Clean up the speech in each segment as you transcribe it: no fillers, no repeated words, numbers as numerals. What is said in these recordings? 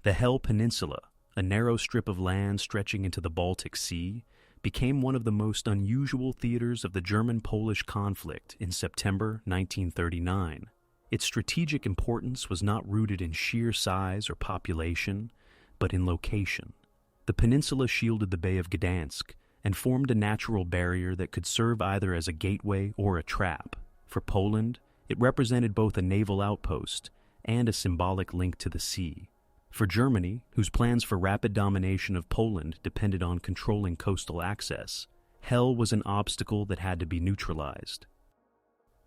The Hel Peninsula, a narrow strip of land stretching into the Baltic Sea, became one of the most unusual theaters of the German-Polish conflict in September 1939. Its strategic importance was not rooted in sheer size or population, but in location. The peninsula shielded the Bay of Gdansk and formed a natural barrier that could serve either as a gateway or a trap. For Poland, it represented both a naval outpost and a symbolic link to the sea. For Germany, whose plans for rapid domination of Poland depended on controlling coastal access, Hel was an obstacle that had to be neutralized.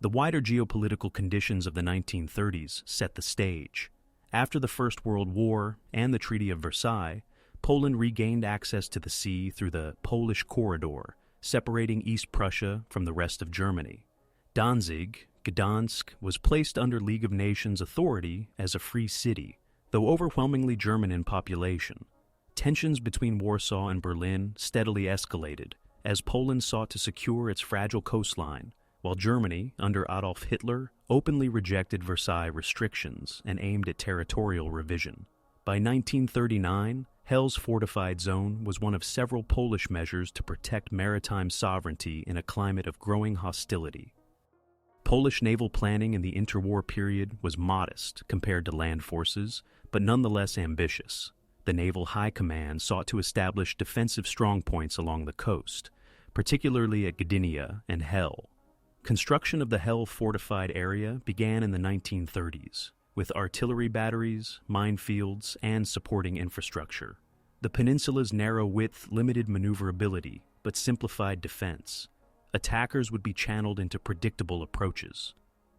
The wider geopolitical conditions of the 1930s set the stage. After the First World War and the Treaty of Versailles, Poland regained access to the sea through the Polish Corridor, separating East Prussia from the rest of Germany. Danzig, Gdansk, was placed under League of Nations authority as a free city, though overwhelmingly German in population. Tensions between Warsaw and Berlin steadily escalated as Poland sought to secure its fragile coastline, while Germany, under Adolf Hitler, openly rejected Versailles restrictions and aimed at territorial revision. By 1939, Hel's fortified zone was one of several Polish measures to protect maritime sovereignty in a climate of growing hostility. Polish naval planning in the interwar period was modest compared to land forces, but nonetheless ambitious. The Naval High Command sought to establish defensive strongpoints along the coast, particularly at Gdynia and Hel. Construction of the Hel fortified area began in the 1930s, with artillery batteries, minefields, and supporting infrastructure. The peninsula's narrow width limited maneuverability, but simplified defense. Attackers would be channeled into predictable approaches.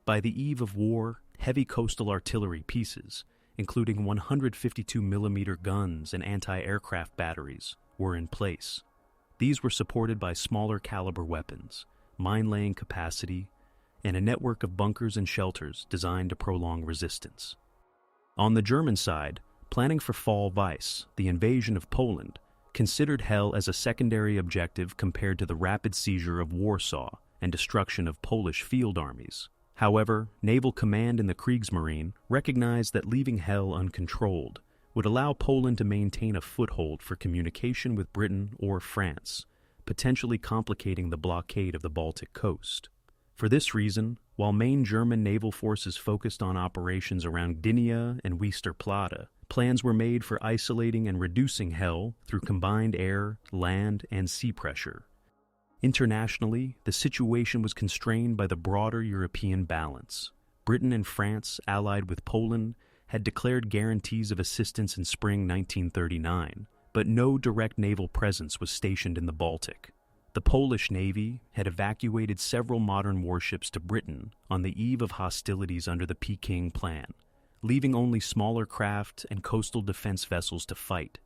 By the eve of war, heavy coastal artillery pieces, including 152mm guns and anti-aircraft batteries, were in place. These were supported by smaller caliber weapons, mine-laying capacity, and a network of bunkers and shelters designed to prolong resistance. On the German side, planning for Fall Weiss, the invasion of Poland, considered Hel as a secondary objective compared to the rapid seizure of Warsaw and destruction of Polish field armies. However, Naval Command in the Kriegsmarine recognized that leaving Hel uncontrolled would allow Poland to maintain a foothold for communication with Britain or France, potentially complicating the blockade of the Baltic coast. For this reason, while main German naval forces focused on operations around Gdynia and Westerplatte, plans were made for isolating and reducing Hel through combined air, land, and sea pressure. Internationally, the situation was constrained by the broader European balance. Britain and France, allied with Poland, had declared guarantees of assistance in spring 1939, but no direct naval presence was stationed in the Baltic. The Polish Navy had evacuated several modern warships to Britain on the eve of hostilities under the Peking Plan, leaving only smaller craft and coastal defense vessels to fight.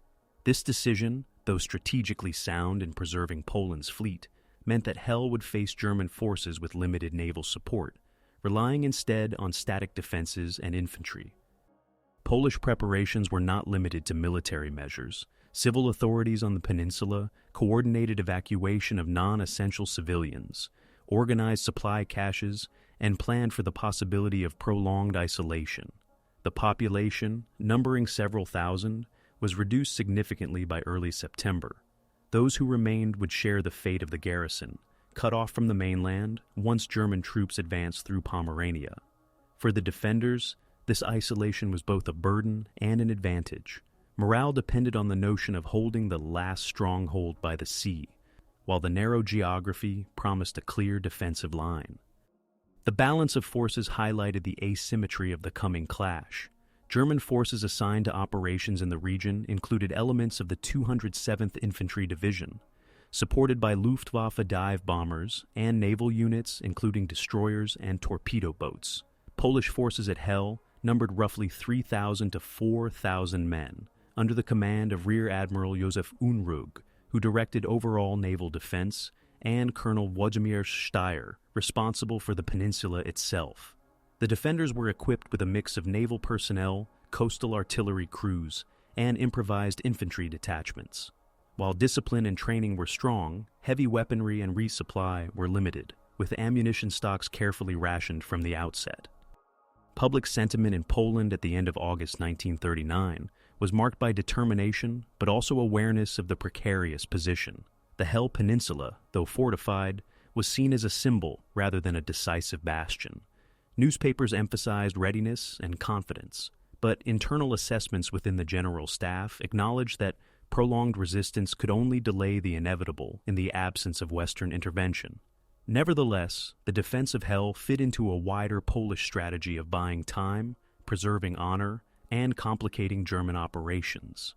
This decision, though strategically sound in preserving Poland's fleet, meant that Hel would face German forces with limited naval support, relying instead on static defenses and infantry. Polish preparations were not limited to military measures. Civil authorities on the peninsula coordinated evacuation of non-essential civilians, organized supply caches, and planned for the possibility of prolonged isolation. The population, numbering several thousand, was reduced significantly by early September. Those who remained would share the fate of the garrison, cut off from the mainland once German troops advanced through Pomerania. For the defenders, this isolation was both a burden and an advantage. Morale depended on the notion of holding the last stronghold by the sea, while the narrow geography promised a clear defensive line. The balance of forces highlighted the asymmetry of the coming clash. German forces assigned to operations in the region included elements of the 207th Infantry Division, supported by Luftwaffe dive bombers and naval units including destroyers and torpedo boats. Polish forces at Hel numbered roughly 3,000 to 4,000 men, under the command of Rear Admiral Josef Unrug, who directed overall naval defense, and Colonel Władimir Steyr, responsible for the peninsula itself. The defenders were equipped with a mix of naval personnel, coastal artillery crews, and improvised infantry detachments. While discipline and training were strong, heavy weaponry and resupply were limited, with ammunition stocks carefully rationed from the outset. Public sentiment in Poland at the end of August 1939 was marked by determination but also awareness of the precarious position. The Hel Peninsula, though fortified, was seen as a symbol rather than a decisive bastion. Newspapers emphasized readiness and confidence, but internal assessments within the general staff acknowledged that prolonged resistance could only delay the inevitable in the absence of Western intervention. Nevertheless, the defense of Hel fit into a wider Polish strategy of buying time, preserving honor, and complicating German operations.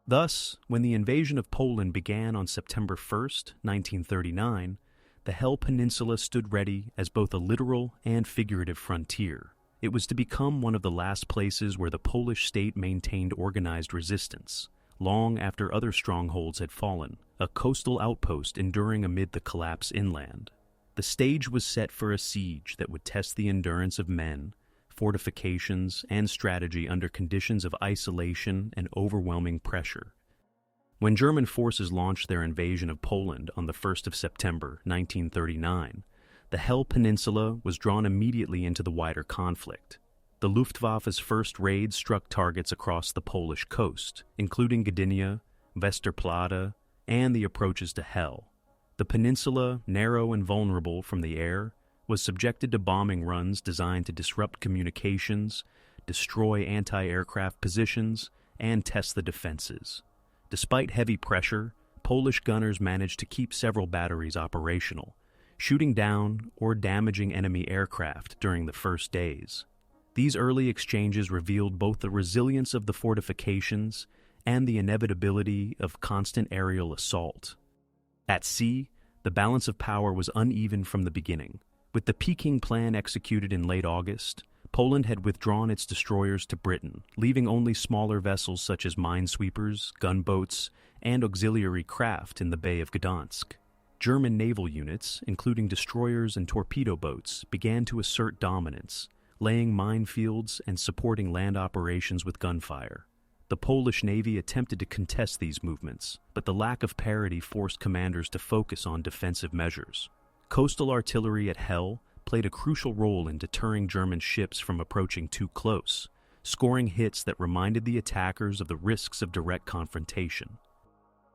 Thus, when the invasion of Poland began on September 1, 1939, the Hel Peninsula stood ready as both a literal and figurative frontier. It was to become one of the last places where the Polish state maintained organized resistance, long after other strongholds had fallen, a coastal outpost enduring amid the collapse inland. The stage was set for a siege that would test the endurance of men, fortifications, and strategy under conditions of isolation and overwhelming pressure. When German forces launched their invasion of Poland on the 1st of September 1939, the Hel Peninsula was drawn immediately into the wider conflict. The Luftwaffe's first raids struck targets across the Polish coast, including Gdynia, Westerplatte, and the approaches to Hel. The peninsula, narrow and vulnerable from the air, was subjected to bombing runs designed to disrupt communications, destroy anti-aircraft positions, and test the defenses. Despite heavy pressure, Polish gunners managed to keep several batteries operational, shooting down or damaging enemy aircraft during the first days. These early exchanges revealed both the resilience of the fortifications and the inevitability of constant aerial assault. At sea, the balance of power was uneven from the beginning. With the Peking Plan executed in late August, Poland had withdrawn its destroyers to Britain, leaving only smaller vessels such as minesweepers, gunboats, and auxiliary craft in the Bay of Gdansk. German naval units, including destroyers and torpedo boats, began to assert dominance, laying minefields and supporting land operations with gunfire. The Polish Navy attempted to contest these movements, but the lack of parity forced commanders to focus on defensive measures. Coastal artillery at Hel played a crucial role in deterring German ships from approaching too close, scoring hits that reminded the attackers of the risks of direct confrontation.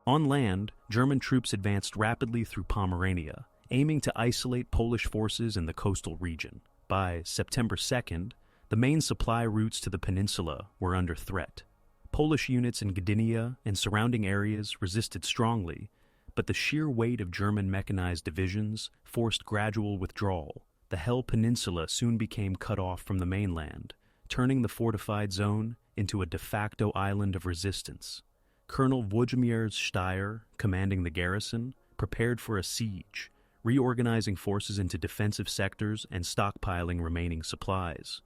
On land, German troops advanced rapidly through Pomerania, aiming to isolate Polish forces in the coastal region. By September 2nd, the main supply routes to the peninsula were under threat. Polish units in Gdynia and surrounding areas resisted strongly, but the sheer weight of German mechanized divisions forced gradual withdrawal. The Hel Peninsula soon became cut off from the mainland, turning the fortified zone into a de facto island of resistance. Colonel Włodzimierz Steyr, commanding the garrison, prepared for a siege, reorganizing forces into defensive sectors and stockpiling remaining supplies.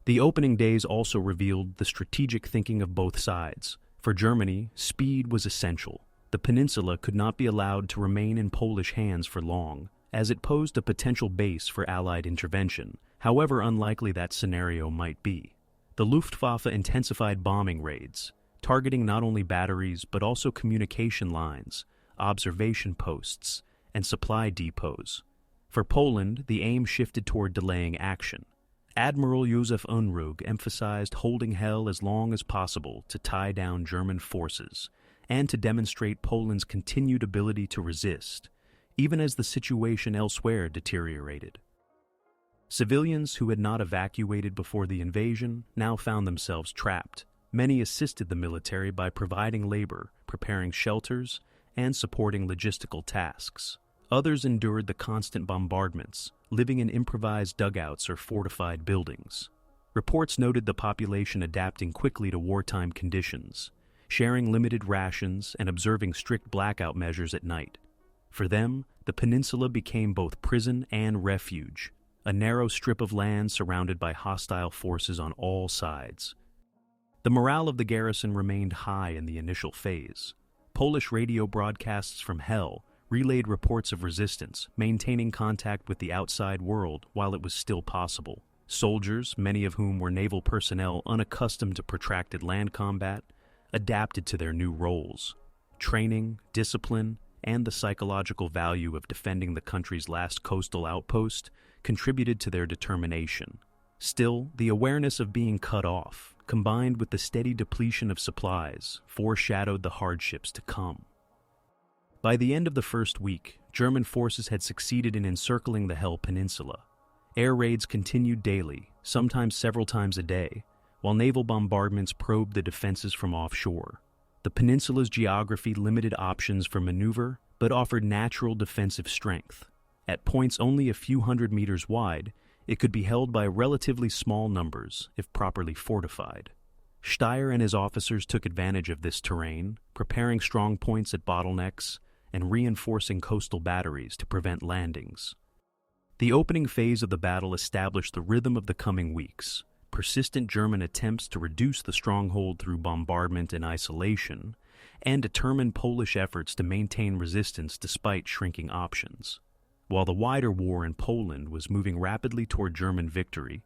The opening days also revealed the strategic thinking of both sides. For Germany, speed was essential. The peninsula could not be allowed to remain in Polish hands for long, as it posed a potential base for Allied intervention, however unlikely that scenario might be. The Luftwaffe intensified bombing raids, targeting not only batteries but also communication lines, observation posts, and supply depots. For Poland, the aim shifted toward delaying action. Admiral Józef Unruh emphasized holding Hel as long as possible to tie down German forces and to demonstrate Poland's continued ability to resist, even as the situation elsewhere deteriorated. Civilians who had not evacuated before the invasion now found themselves trapped. Many assisted the military by providing labor, preparing shelters, and supporting logistical tasks. Others endured the constant bombardments, living in improvised dugouts or fortified buildings. Reports noted the population adapting quickly to wartime conditions, sharing limited rations and observing strict blackout measures at night. For them, the peninsula became both prison and refuge, a narrow strip of land surrounded by hostile forces on all sides. The morale of the garrison remained high in the initial phase. Polish radio broadcasts from Hel relayed reports of resistance, maintaining contact with the outside world while it was still possible. Soldiers, many of whom were naval personnel unaccustomed to protracted land combat, adapted to their new roles. Training, discipline, and the psychological value of defending the country's last coastal outpost contributed to their determination. Still, the awareness of being cut off, combined with the steady depletion of supplies, foreshadowed the hardships to come. By the end of the first week, German forces had succeeded in encircling the Hel Peninsula. Air raids continued daily, sometimes several times a day, while naval bombardments probed the defenses from offshore. The peninsula's geography limited options for maneuver, but offered natural defensive strength. At points only a few hundred meters wide, it could be held by relatively small numbers if properly fortified. Steyr and his officers took advantage of this terrain, preparing strong points at bottlenecks and reinforcing coastal batteries to prevent landings. The opening phase of the battle established the rhythm of the coming weeks. Persistent German attempts to reduce the stronghold through bombardment and isolation, and determined Polish efforts to maintain resistance despite shrinking options. While the wider war in Poland was moving rapidly toward German victory,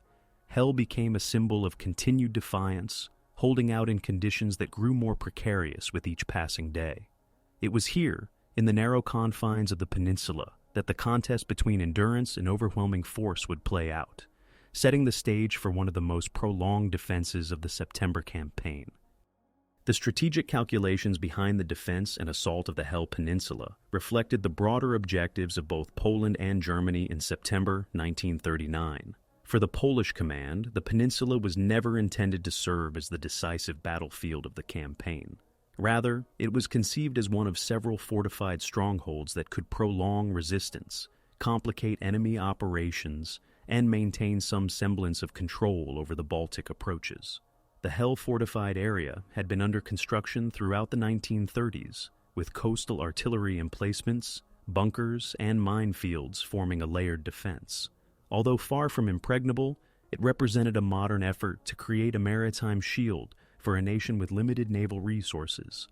Hel became a symbol of continued defiance, holding out in conditions that grew more precarious with each passing day. It was here, in the narrow confines of the peninsula, that the contest between endurance and overwhelming force would play out, setting the stage for one of the most prolonged defenses of the September campaign. The strategic calculations behind the defense and assault of the Hel Peninsula reflected the broader objectives of both Poland and Germany in September 1939. For the Polish command, the peninsula was never intended to serve as the decisive battlefield of the campaign. Rather, it was conceived as one of several fortified strongholds that could prolong resistance, complicate enemy operations, and maintain some semblance of control over the Baltic approaches. The Hel fortified area had been under construction throughout the 1930s, with coastal artillery emplacements, bunkers, and minefields forming a layered defense. Although far from impregnable, it represented a modern effort to create a maritime shield for a nation with limited naval resources.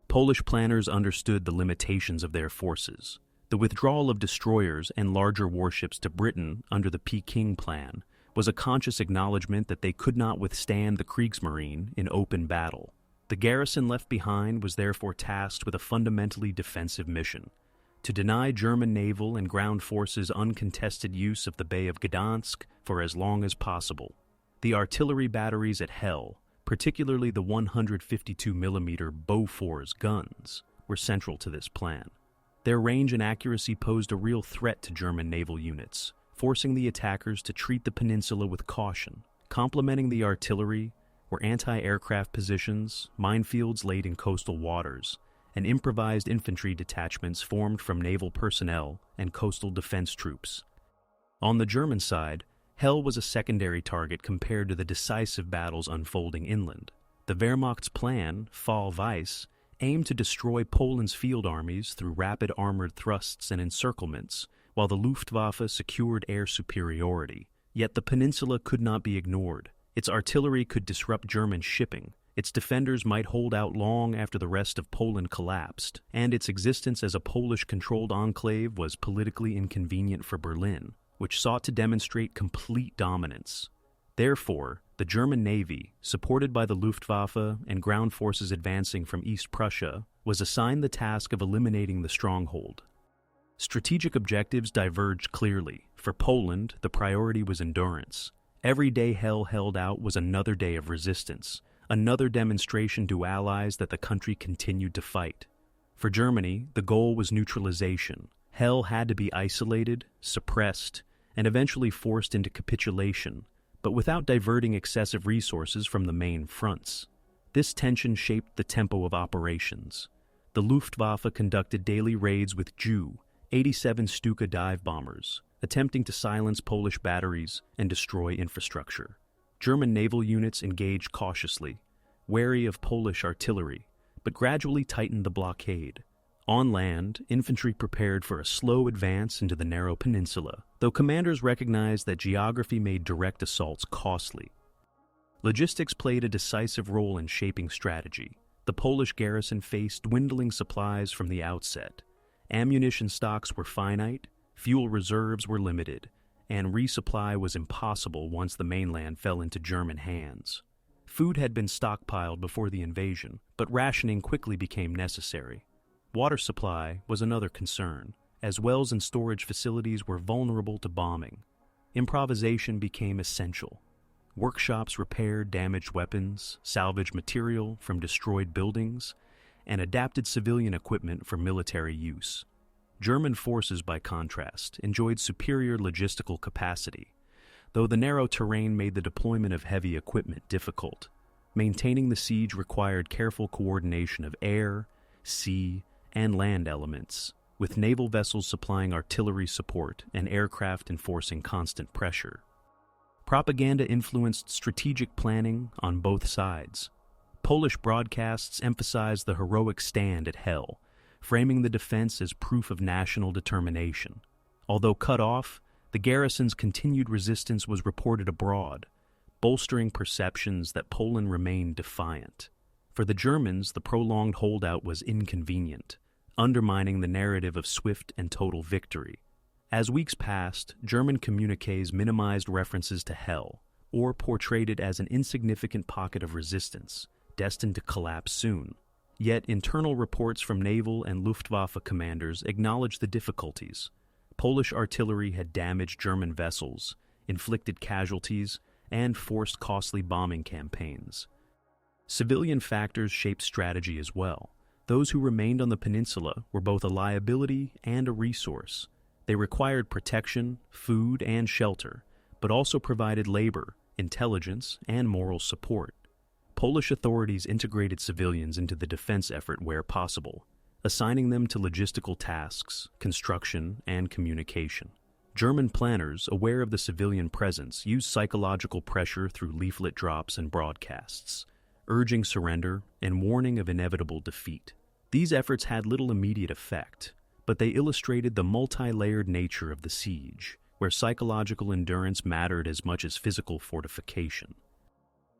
Polish planners understood the limitations of their forces. The withdrawal of destroyers and larger warships to Britain under the Peking Plan was a conscious acknowledgement that they could not withstand the Kriegsmarine in open battle. The garrison left behind was therefore tasked with a fundamentally defensive mission: to deny German naval and ground forces uncontested use of the Bay of Gdansk for as long as possible. The artillery batteries at Hel, particularly the 152mm Bofors guns, were central to this plan. Their range and accuracy posed a real threat to German naval units, forcing the attackers to treat the peninsula with caution. Complementing the artillery were anti-aircraft positions, minefields laid in coastal waters, and improvised infantry detachments formed from naval personnel and coastal defense troops. On the German side, Hel was a secondary target compared to the decisive battles unfolding inland. The Wehrmacht's plan, Fall Weiss, aimed to destroy Poland's field armies through rapid armored thrusts and encirclements, while the Luftwaffe secured air superiority. Yet the peninsula could not be ignored. Its artillery could disrupt German shipping, its defenders might hold out long after the rest of Poland collapsed, and its existence as a Polish-controlled enclave was politically inconvenient for Berlin, which sought to demonstrate complete dominance. Therefore, the German Navy, supported by the Luftwaffe and ground forces advancing from East Prussia, was assigned the task of eliminating the stronghold. Strategic objectives diverged clearly. For Poland, the priority was endurance. Every day Hel held out was another day of resistance, another demonstration to allies that the country continued to fight. For Germany, the goal was neutralization. Hel had to be isolated, suppressed, and eventually forced into capitulation, but without diverting excessive resources from the main fronts. This tension shaped the tempo of operations. The Luftwaffe conducted daily raids with Ju-87 Stuka dive bombers, attempting to silence Polish batteries and destroy infrastructure. German naval units engaged cautiously, wary of Polish artillery, but gradually tightened the blockade. On land, infantry prepared for a slow advance into the narrow peninsula, though commanders recognized that geography made direct assaults costly. Logistics played a decisive role in shaping strategy. The Polish garrison faced dwindling supplies from the outset. Ammunition stocks were finite, fuel reserves were limited, and resupply was impossible once the mainland fell into German hands. Food had been stockpiled before the invasion, but rationing quickly became necessary. Water supply was another concern, as wells and storage facilities were vulnerable to bombing. Improvisation became essential. workshops repaired damaged weapons, salvaged material from destroyed buildings, and adapted civilian equipment for military use. German forces, by contrast, enjoyed superior logistical capacity, though the narrow terrain made the deployment of heavy equipment difficult. Maintaining the siege required careful coordination of air, sea, and land elements, with naval vessels supplying artillery support and aircraft enforcing constant pressure. Propaganda influenced strategic planning on both sides. Polish broadcasts emphasized the heroic stand at Hel, framing the defense as proof of national determination. Although cut off, the garrison's continued resistance was reported abroad, bolstering perceptions that Poland remained defiant. For the Germans, the prolonged holdout was inconvenient, undermining the narrative of swift and total victory. As weeks passed, German communiques minimized references to Hel, or portrayed it as an insignificant pocket of resistance, destined to collapse soon. Yet internal reports from naval and Luftwaffe commanders acknowledged the difficulties. Polish artillery had damaged German vessels, inflicted casualties, and forced costly bombing campaigns. Civilian factors shaped strategy as well. Those who remained on the peninsula were both a liability and a resource. They required protection, food, and shelter, but also provided labor, intelligence, and moral support. Polish authorities integrated civilians into the defense effort where possible, assigning them to logistical tasks, construction, and communication. German planners, aware of the civilian presence, used psychological pressure through leaflet drops and broadcasts, urging surrender and warning of inevitable defeat. These efforts had little immediate effect, but they illustrated the multi-layered nature of the siege, where psychological endurance mattered as much as physical fortification.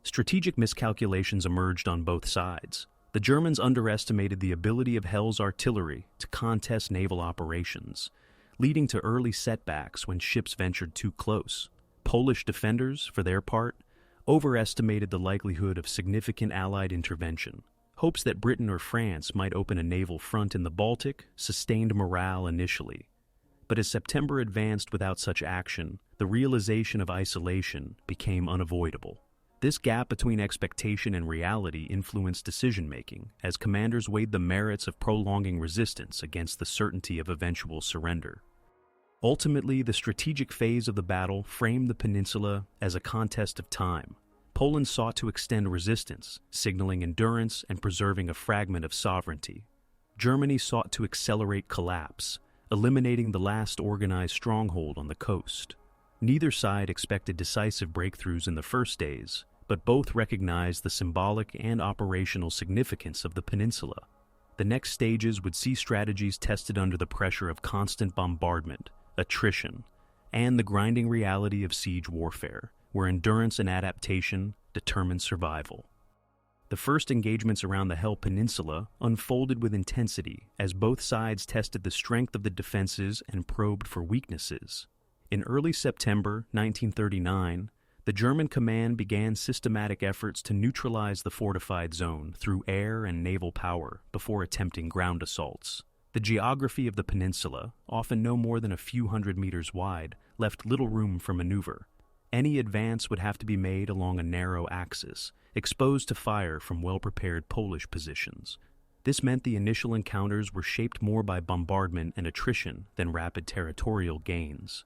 Strategic miscalculations emerged on both sides. The Germans underestimated the ability of Hel's artillery to contest naval operations, leading to early setbacks when ships ventured too close. Polish defenders, for their part, overestimated the likelihood of significant Allied intervention. Hopes that Britain or France might open a naval front in the Baltic sustained morale initially. But as September advanced without such action, the realization of isolation became unavoidable. This gap between expectation and reality influenced decision-making, as commanders weighed the merits of prolonging resistance against the certainty of eventual surrender. Ultimately, the strategic phase of the battle framed the peninsula as a contest of time. Poland sought to extend resistance, signaling endurance and preserving a fragment of sovereignty. Germany sought to accelerate collapse, eliminating the last organized stronghold on the coast. Neither side expected decisive breakthroughs in the first days, but both recognized the symbolic and operational significance of the peninsula. The next stages would see strategies tested under the pressure of constant bombardment, attrition, and the grinding reality of siege warfare, where endurance and adaptation determined survival. The first engagements around the Hel Peninsula unfolded with intensity as both sides tested the strength of the defenses and probed for weaknesses. In early September 1939, the German command began systematic efforts to neutralize the fortified zone through air and naval power before attempting ground assaults. The geography of the peninsula, often no more than a few hundred meters wide, left little room for maneuver. Any advance would have to be made along a narrow axis, exposed to fire from well-prepared Polish positions. This meant the initial encounters were shaped more by bombardment and attrition than rapid territorial gains.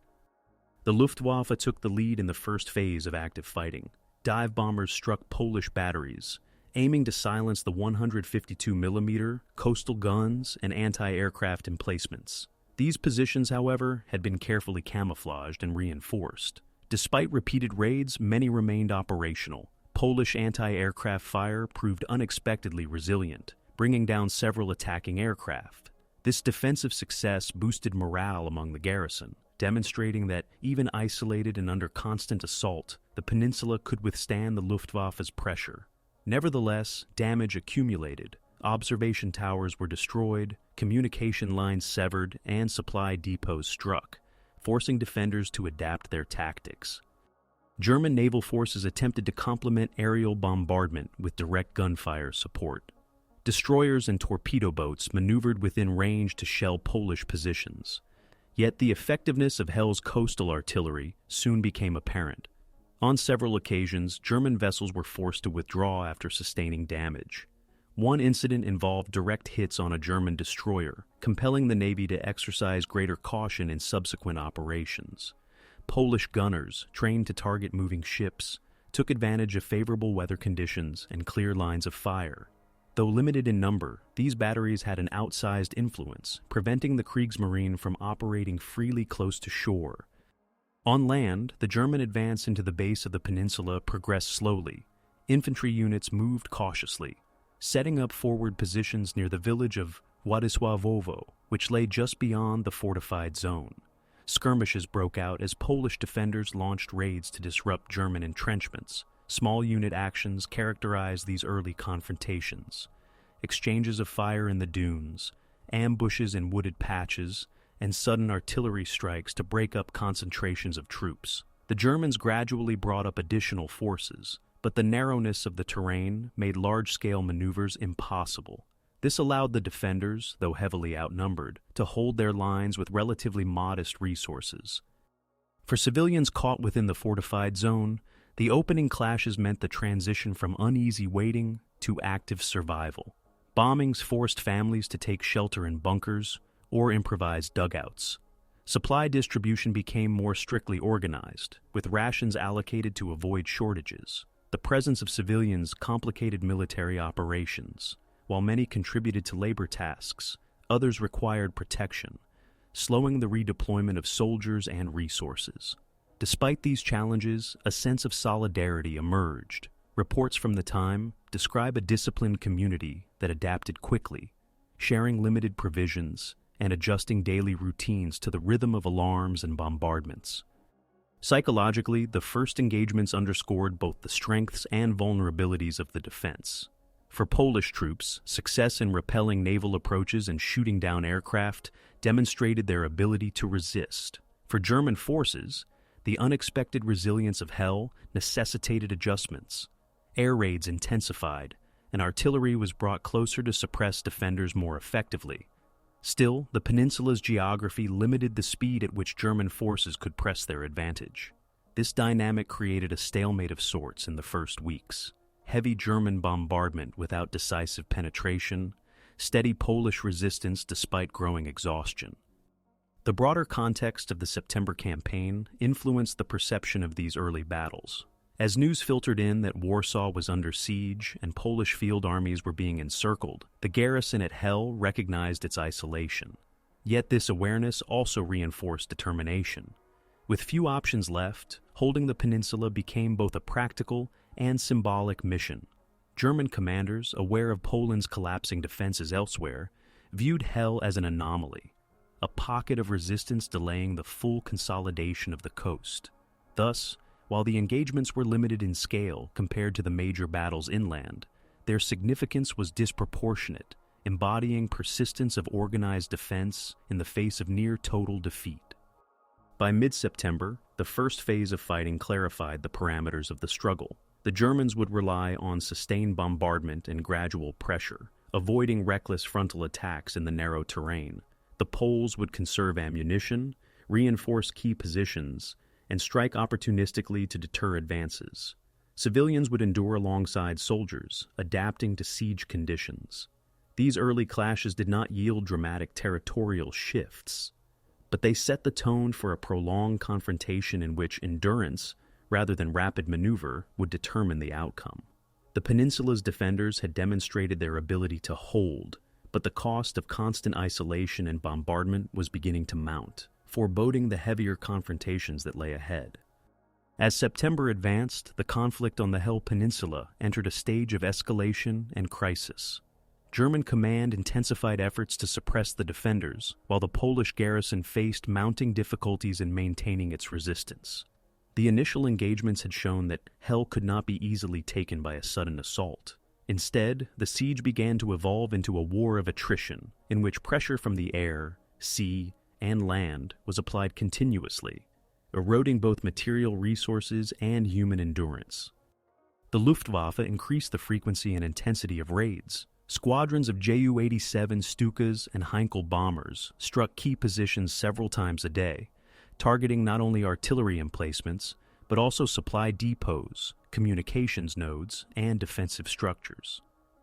The Luftwaffe took the lead in the first phase of active fighting. Dive bombers struck Polish batteries, aiming to silence the 152mm coastal guns and anti-aircraft emplacements. These positions, however, had been carefully camouflaged and reinforced. Despite repeated raids, many remained operational. Polish anti-aircraft fire proved unexpectedly resilient, bringing down several attacking aircraft. This defensive success boosted morale among the garrison, demonstrating that even isolated and under constant assault, the peninsula could withstand the Luftwaffe's pressure. Nevertheless, damage accumulated. Observation towers were destroyed, communication lines severed, and supply depots struck, forcing defenders to adapt their tactics. German naval forces attempted to complement aerial bombardment with direct gunfire support. Destroyers and torpedo boats maneuvered within range to shell Polish positions. Yet the effectiveness of Hel's coastal artillery soon became apparent. On several occasions, German vessels were forced to withdraw after sustaining damage. One incident involved direct hits on a German destroyer, compelling the Navy to exercise greater caution in subsequent operations. Polish gunners, trained to target moving ships, took advantage of favorable weather conditions and clear lines of fire. Though limited in number, these batteries had an outsized influence, preventing the Kriegsmarine from operating freely close to shore. On land, the German advance into the base of the peninsula progressed slowly. Infantry units moved cautiously, setting up forward positions near the village of Władysławowo, which lay just beyond the fortified zone. Skirmishes broke out as Polish defenders launched raids to disrupt German entrenchments. Small unit actions characterized these early confrontations. Exchanges of fire in the dunes, ambushes in wooded patches, and sudden artillery strikes to break up concentrations of troops. The Germans gradually brought up additional forces, but the narrowness of the terrain made large-scale maneuvers impossible. This allowed the defenders, though heavily outnumbered, to hold their lines with relatively modest resources. For civilians caught within the fortified zone, the opening clashes meant the transition from uneasy waiting to active survival. Bombings forced families to take shelter in bunkers or improvised dugouts. Supply distribution became more strictly organized, with rations allocated to avoid shortages. The presence of civilians complicated military operations. While many contributed to labor tasks, others required protection, slowing the redeployment of soldiers and resources. Despite these challenges, a sense of solidarity emerged. Reports from the time describe a disciplined community that adapted quickly, sharing limited provisions and adjusting daily routines to the rhythm of alarms and bombardments. Psychologically, the first engagements underscored both the strengths and vulnerabilities of the defense. For Polish troops, success in repelling naval approaches and shooting down aircraft demonstrated their ability to resist. For German forces, the unexpected resilience of Hel necessitated adjustments. Air raids intensified, and artillery was brought closer to suppress defenders more effectively. Still, the peninsula's geography limited the speed at which German forces could press their advantage. This dynamic created a stalemate of sorts in the first weeks. Heavy German bombardment without decisive penetration, steady Polish resistance despite growing exhaustion. The broader context of the September campaign influenced the perception of these early battles. As news filtered in that Warsaw was under siege and Polish field armies were being encircled, the garrison at Hel recognized its isolation. Yet this awareness also reinforced determination. With few options left, holding the peninsula became both a practical and symbolic mission. German commanders, aware of Poland's collapsing defenses elsewhere, viewed Hel as an anomaly, a pocket of resistance delaying the full consolidation of the coast. Thus, while the engagements were limited in scale compared to the major battles inland, their significance was disproportionate, embodying persistence of organized defense in the face of near-total defeat. By mid-September, the first phase of fighting clarified the parameters of the struggle. The Germans would rely on sustained bombardment and gradual pressure, avoiding reckless frontal attacks in the narrow terrain. The Poles would conserve ammunition, reinforce key positions, and strike opportunistically to deter advances. Civilians would endure alongside soldiers, adapting to siege conditions. These early clashes did not yield dramatic territorial shifts, but they set the tone for a prolonged confrontation in which endurance, rather than rapid maneuver, would determine the outcome. The peninsula's defenders had demonstrated their ability to hold, but the cost of constant isolation and bombardment was beginning to mount, foreboding the heavier confrontations that lay ahead. As September advanced, the conflict on the Hel Peninsula entered a stage of escalation and crisis. German command intensified efforts to suppress the defenders, while the Polish garrison faced mounting difficulties in maintaining its resistance. The initial engagements had shown that Hel could not be easily taken by a sudden assault. Instead, the siege began to evolve into a war of attrition, in which pressure from the air, sea, and land was applied continuously, eroding both material resources and human endurance. The Luftwaffe increased the frequency and intensity of raids. Squadrons of Ju-87 Stukas and Heinkel bombers struck key positions several times a day, targeting not only artillery emplacements, but also supply depots, communications nodes, and defensive structures.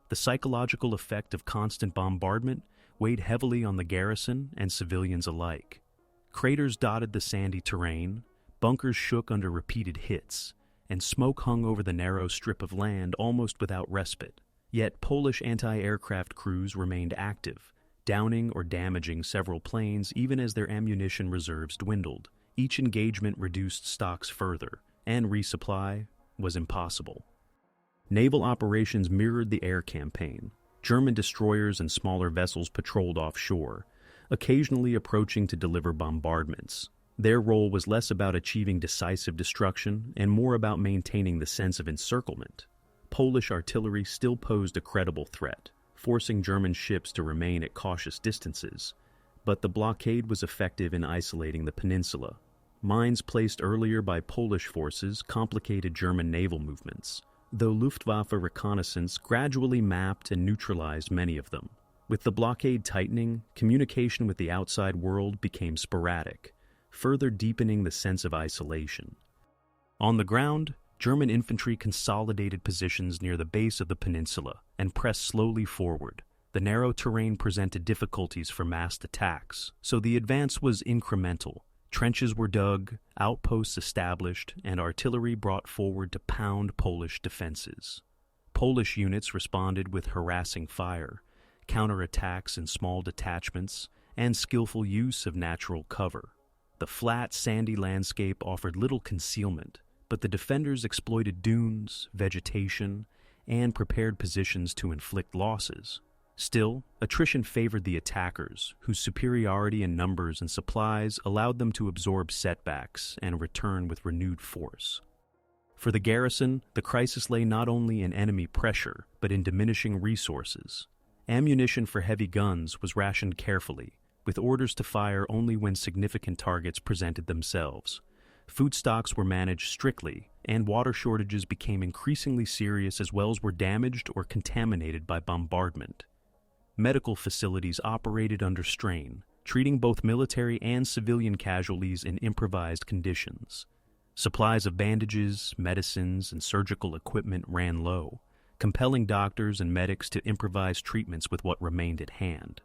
The psychological effect of constant bombardment weighed heavily on the garrison and civilians alike. Craters dotted the sandy terrain, bunkers shook under repeated hits, and smoke hung over the narrow strip of land almost without respite. Yet Polish anti-aircraft crews remained active, downing or damaging several planes even as their ammunition reserves dwindled. Each engagement reduced stocks further, and resupply was impossible. Naval operations mirrored the air campaign. German destroyers and smaller vessels patrolled offshore, occasionally approaching to deliver bombardments. Their role was less about achieving decisive destruction and more about maintaining the sense of encirclement. Polish artillery still posed a credible threat, forcing German ships to remain at cautious distances, but the blockade was effective in isolating the peninsula. Mines placed earlier by Polish forces complicated German naval movements, though Luftwaffe reconnaissance gradually mapped and neutralized many of them. With the blockade tightening, communication with the outside world became sporadic, further deepening the sense of isolation. On the ground, German infantry consolidated positions near the base of the peninsula and pressed slowly forward. The narrow terrain presented difficulties for massed attacks, so the advance was incremental. Trenches were dug, outposts established, and artillery brought forward to pound Polish defenses. Polish units responded with harassing fire, counterattacks in small detachments, and skillful use of natural cover. The flat, sandy landscape offered little concealment, but the defenders exploited dunes, vegetation, and prepared positions to inflict losses. Still, attrition favored the attackers, whose superiority in numbers and supplies allowed them to absorb setbacks and return with renewed force. For the garrison, the crisis lay not only in enemy pressure, but in diminishing resources. Ammunition for heavy guns was rationed carefully, with orders to fire only when significant targets presented themselves. Food stocks were managed strictly, and water shortages became increasingly serious as wells were damaged or contaminated by bombardment. Medical facilities operated under strain, treating both military and civilian casualties in improvised conditions. Supplies of bandages, medicines, and surgical equipment ran low, compelling doctors and medics to improvise treatments with what remained at hand.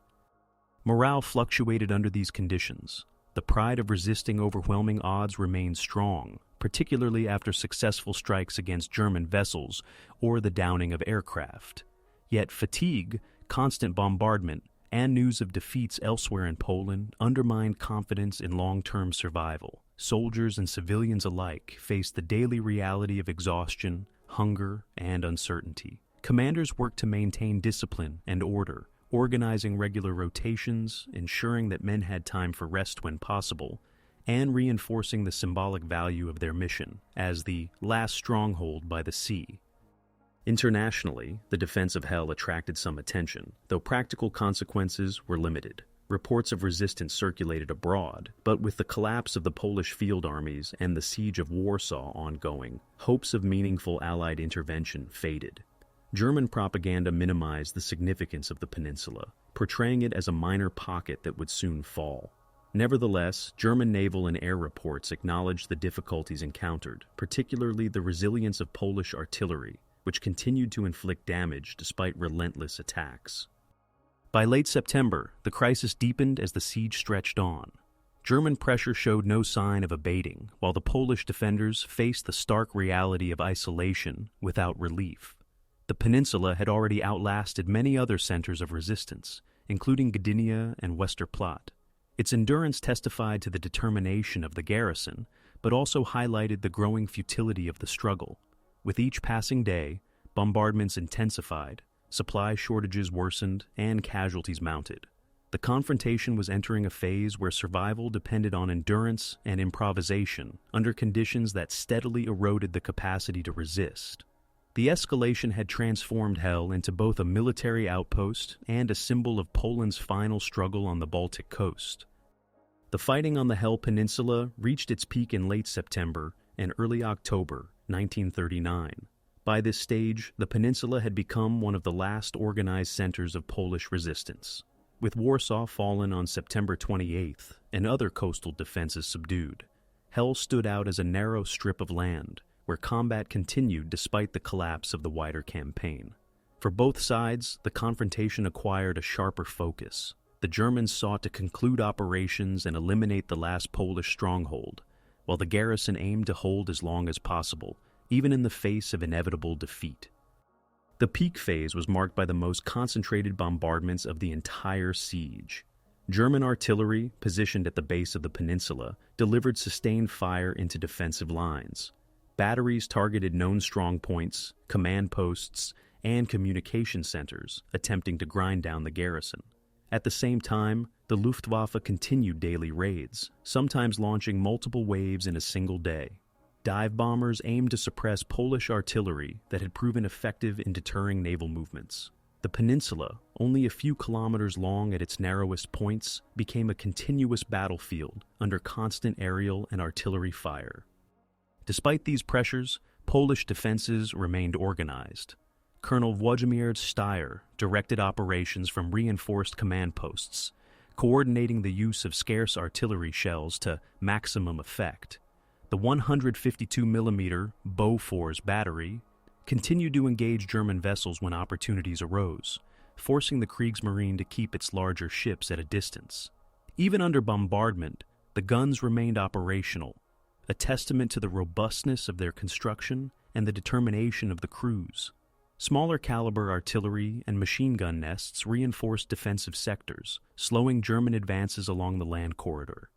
Morale fluctuated under these conditions. The pride of resisting overwhelming odds remained strong, particularly after successful strikes against German vessels or the downing of aircraft. Yet fatigue, constant bombardment, and news of defeats elsewhere in Poland undermined confidence in long-term survival. Soldiers and civilians alike faced the daily reality of exhaustion, hunger, and uncertainty. Commanders worked to maintain discipline and order, organizing regular rotations, ensuring that men had time for rest when possible, and reinforcing the symbolic value of their mission as the last stronghold by the sea. Internationally, the defense of Hel attracted some attention, though practical consequences were limited. Reports of resistance circulated abroad, but with the collapse of the Polish field armies and the siege of Warsaw ongoing, hopes of meaningful Allied intervention faded. German propaganda minimized the significance of the peninsula, portraying it as a minor pocket that would soon fall. Nevertheless, German naval and air reports acknowledged the difficulties encountered, particularly the resilience of Polish artillery, which continued to inflict damage despite relentless attacks. By late September, the crisis deepened as the siege stretched on. German pressure showed no sign of abating, while the Polish defenders faced the stark reality of isolation without relief. The peninsula had already outlasted many other centers of resistance, including Gdynia and Westerplatte. Its endurance testified to the determination of the garrison, but also highlighted the growing futility of the struggle. With each passing day, bombardments intensified, supply shortages worsened, and casualties mounted. The confrontation was entering a phase where survival depended on endurance and improvisation under conditions that steadily eroded the capacity to resist. The escalation had transformed Hel into both a military outpost and a symbol of Poland's final struggle on the Baltic coast. The fighting on the Hel Peninsula reached its peak in late September and early October 1939. By this stage, the peninsula had become one of the last organized centers of Polish resistance. With Warsaw fallen on September 28th and other coastal defenses subdued, Hel stood out as a narrow strip of land where combat continued despite the collapse of the wider campaign. For both sides, the confrontation acquired a sharper focus. The Germans sought to conclude operations and eliminate the last Polish stronghold, while the garrison aimed to hold as long as possible, even in the face of inevitable defeat. The peak phase was marked by the most concentrated bombardments of the entire siege. German artillery, positioned at the base of the peninsula, delivered sustained fire into defensive lines. Batteries targeted known strongpoints, command posts, and communication centers, attempting to grind down the garrison. At the same time, the Luftwaffe continued daily raids, sometimes launching multiple waves in a single day. Dive bombers aimed to suppress Polish artillery that had proven effective in deterring naval movements. The peninsula, only a few kilometers long at its narrowest points, became a continuous battlefield under constant aerial and artillery fire. Despite these pressures, Polish defenses remained organized. Colonel Władimir Steyr directed operations from reinforced command posts, coordinating the use of scarce artillery shells to maximum effect. The 152mm Bofors battery continued to engage German vessels when opportunities arose, forcing the Kriegsmarine to keep its larger ships at a distance. Even under bombardment, the guns remained operational, a testament to the robustness of their construction and the determination of the crews. Smaller caliber artillery and machine gun nests reinforced defensive sectors, slowing German advances along the land corridor.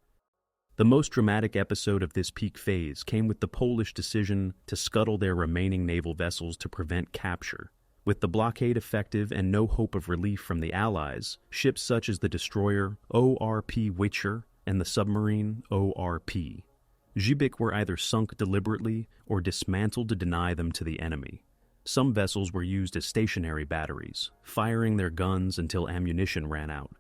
The most dramatic episode of this peak phase came with the Polish decision to scuttle their remaining naval vessels to prevent capture. With the blockade effective and no hope of relief from the Allies, ships such as the destroyer ORP Witcher and the submarine ORP Zibik were either sunk deliberately or dismantled to deny them to the enemy. Some vessels were used as stationary batteries, firing their guns until ammunition ran out.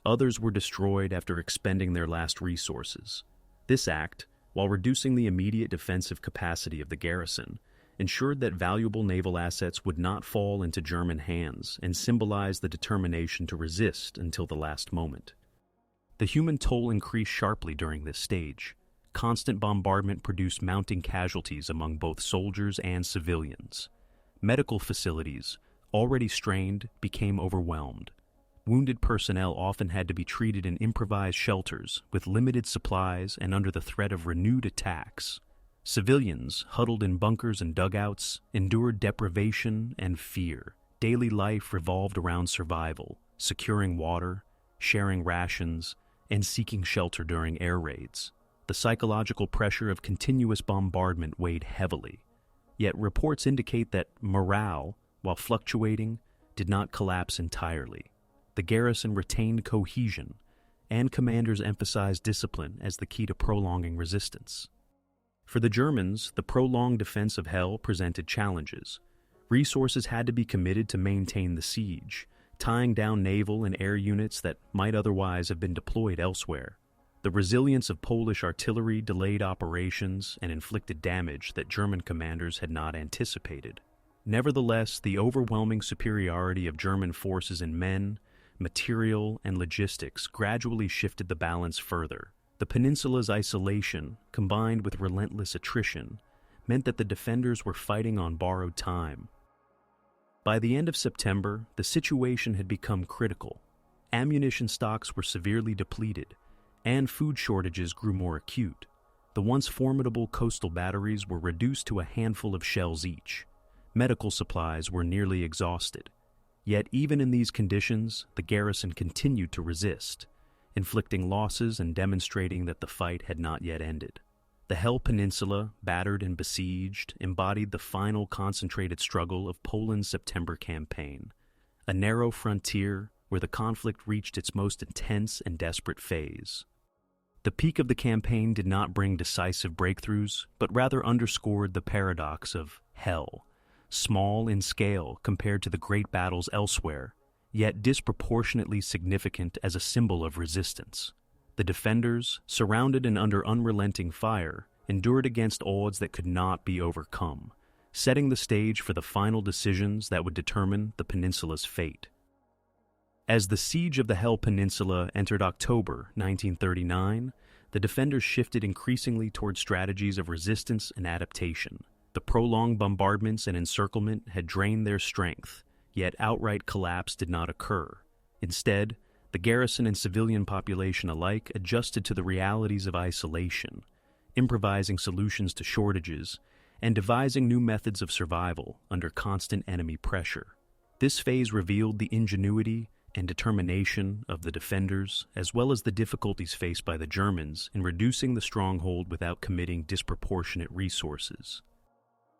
Others were destroyed after expending their last resources. This act, while reducing the immediate defensive capacity of the garrison, ensured that valuable naval assets would not fall into German hands and symbolized the determination to resist until the last moment. The human toll increased sharply during this stage. Constant bombardment produced mounting casualties among both soldiers and civilians. Medical facilities, already strained, became overwhelmed. Wounded personnel often had to be treated in improvised shelters with limited supplies and under the threat of renewed attacks. Civilians, huddled in bunkers and dugouts, endured deprivation and fear. Daily life revolved around survival, securing water, sharing rations, and seeking shelter during air raids. The psychological pressure of continuous bombardment weighed heavily. Yet reports indicate that morale, while fluctuating, did not collapse entirely. The garrison retained cohesion, and commanders emphasized discipline as the key to prolonging resistance. For the Germans, the prolonged defense of Hel presented challenges. Resources had to be committed to maintain the siege, tying down naval and air units that might otherwise have been deployed elsewhere. The resilience of Polish artillery delayed operations and inflicted damage that German commanders had not anticipated. Nevertheless, the overwhelming superiority of German forces in men, material, and logistics gradually shifted the balance further. The peninsula's isolation, combined with relentless attrition, meant that the defenders were fighting on borrowed time. By the end of September, the situation had become critical. Ammunition stocks were severely depleted, and food shortages grew more acute. The once formidable coastal batteries were reduced to a handful of shells each. Medical supplies were nearly exhausted. Yet even in these conditions, the garrison continued to resist, inflicting losses and demonstrating that the fight had not yet ended. The Hel Peninsula, battered and besieged, embodied the final concentrated struggle of Poland's September campaign, a narrow frontier where the conflict reached its most intense and desperate phase. The peak of the campaign did not bring decisive breakthroughs, but rather underscored the paradox of Hel, small in scale compared to the great battles elsewhere, yet disproportionately significant as a symbol of resistance. The defenders, surrounded and under unrelenting fire, endured against odds that could not be overcome, setting the stage for the final decisions that would determine the peninsula's fate. As the siege of the Hel Peninsula entered October 1939, the defenders shifted increasingly toward strategies of resistance and adaptation. The prolonged bombardments and encirclement had drained their strength, yet outright collapse did not occur. Instead, the garrison and civilian population alike adjusted to the realities of isolation, improvising solutions to shortages and devising new methods of survival under constant enemy pressure. This phase revealed the ingenuity and determination of the defenders, as well as the difficulties faced by the Germans in reducing the stronghold without committing disproportionate resources.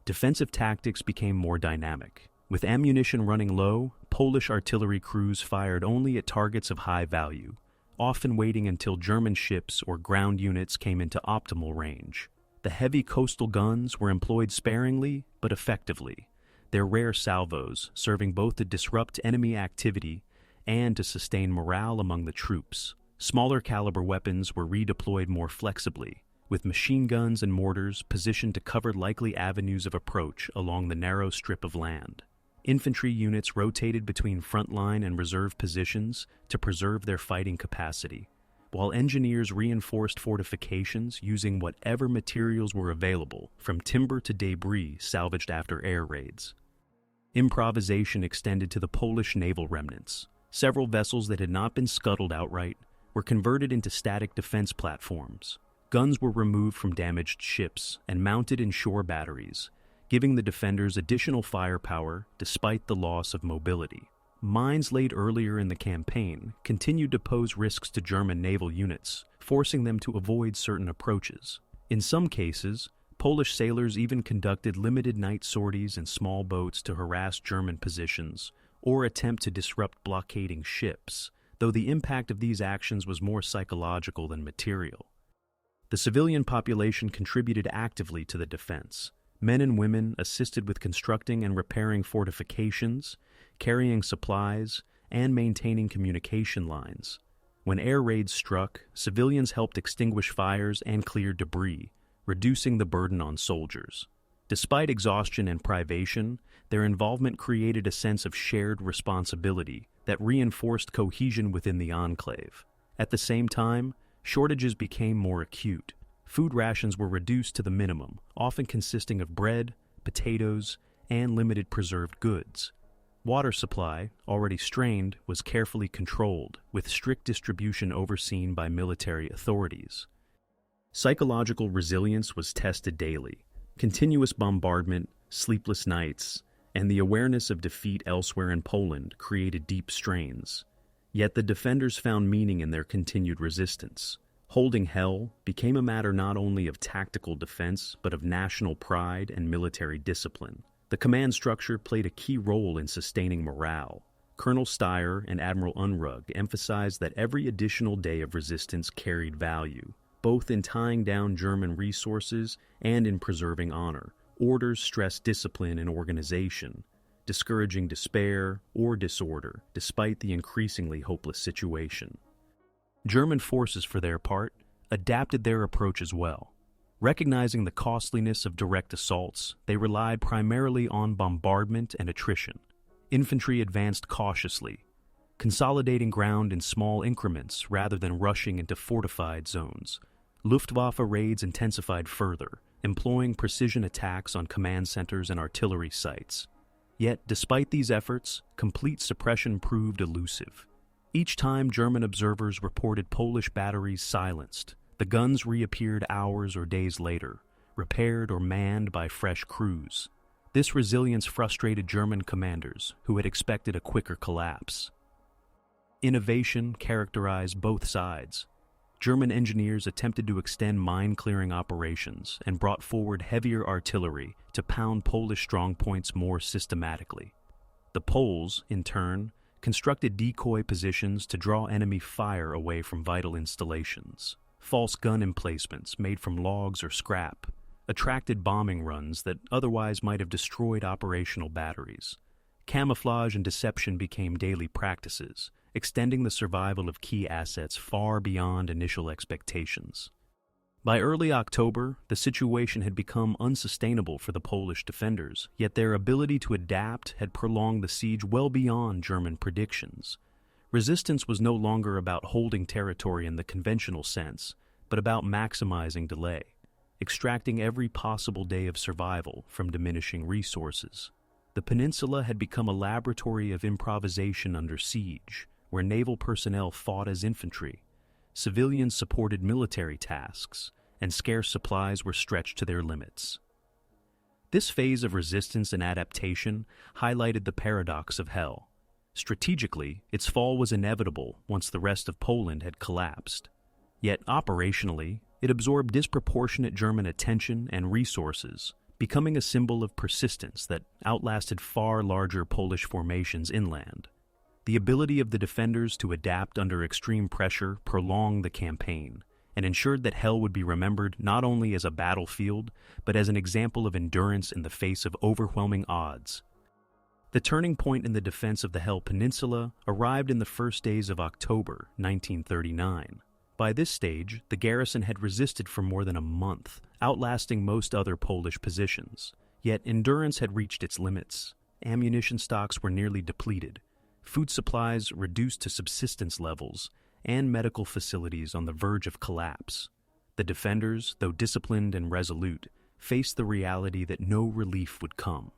Defensive tactics became more dynamic. With ammunition running low, Polish artillery crews fired only at targets of high value, often waiting until German ships or ground units came into optimal range. The heavy coastal guns were employed sparingly but effectively, their rare salvos serving both to disrupt enemy activity and to sustain morale among the troops. Smaller caliber weapons were redeployed more flexibly, with machine guns and mortars positioned to cover likely avenues of approach along the narrow strip of land. Infantry units rotated between frontline and reserve positions to preserve their fighting capacity, while engineers reinforced fortifications using whatever materials were available, from timber to debris salvaged after air raids. Improvisation extended to the Polish naval remnants. Several vessels that had not been scuttled outright were converted into static defense platforms. Guns were removed from damaged ships and mounted in shore batteries, giving the defenders additional firepower despite the loss of mobility. Mines laid earlier in the campaign continued to pose risks to German naval units, forcing them to avoid certain approaches. In some cases, Polish sailors even conducted limited night sorties in small boats to harass German positions or attempt to disrupt blockading ships, though the impact of these actions was more psychological than material. The civilian population contributed actively to the defense. Men and women assisted with constructing and repairing fortifications, carrying supplies, and maintaining communication lines. When air raids struck, civilians helped extinguish fires and clear debris, reducing the burden on soldiers. Despite exhaustion and privation, their involvement created a sense of shared responsibility that reinforced cohesion within the enclave. At the same time, shortages became more acute. Food rations were reduced to the minimum, often consisting of bread, potatoes, and limited preserved goods. Water supply, already strained, was carefully controlled, with strict distribution overseen by military authorities. Psychological resilience was tested daily. Continuous bombardment, sleepless nights, and the awareness of defeat elsewhere in Poland created deep strains. Yet the defenders found meaning in their continued resistance. Holding Hel became a matter not only of tactical defense, but of national pride and military discipline. The command structure played a key role in sustaining morale. Colonel Steyer and Admiral Unrug emphasized that every additional day of resistance carried value, both in tying down German resources and in preserving honor. Orders stressed discipline and organization, discouraging despair or disorder, despite the increasingly hopeless situation. German forces, for their part, adapted their approach as well. Recognizing the costliness of direct assaults, they relied primarily on bombardment and attrition. Infantry advanced cautiously, consolidating ground in small increments rather than rushing into fortified zones. Luftwaffe raids intensified further, employing precision attacks on command centers and artillery sites. Yet, despite these efforts, complete suppression proved elusive. Each time German observers reported Polish batteries silenced, the guns reappeared hours or days later, repaired or manned by fresh crews. This resilience frustrated German commanders who had expected a quicker collapse. Innovation characterized both sides. German engineers attempted to extend mine-clearing operations and brought forward heavier artillery to pound Polish strongpoints more systematically. The Poles, in turn, constructed decoy positions to draw enemy fire away from vital installations. False gun emplacements made from logs or scrap attracted bombing runs that otherwise might have destroyed operational batteries. Camouflage and deception became daily practices, extending the survival of key assets far beyond initial expectations. By early October, the situation had become unsustainable for the Polish defenders, yet their ability to adapt had prolonged the siege well beyond German predictions. Resistance was no longer about holding territory in the conventional sense, but but about maximizing delay, extracting every possible day of survival from diminishing resources. The peninsula had become a laboratory of improvisation under siege, where naval personnel fought as infantry, civilians supported military tasks, and scarce supplies were stretched to their limits. This phase of resistance and adaptation highlighted the paradox of Hel. Strategically, its fall was inevitable once the rest of Poland had collapsed. Yet operationally, it absorbed disproportionate German attention and resources, becoming a symbol of persistence that outlasted far larger Polish formations inland. The ability of the defenders to adapt under extreme pressure prolonged the campaign and ensured that Hel would be remembered not only as a battlefield, but as an example of endurance in the face of overwhelming odds. The turning point in the defense of the Hel Peninsula arrived in the first days of October 1939. By this stage, the garrison had resisted for more than a month, outlasting most other Polish positions. Yet endurance had reached its limits. Ammunition stocks were nearly depleted, food supplies reduced to subsistence levels, and medical facilities on the verge of collapse. The defenders, though disciplined and resolute, faced the reality that no relief would come.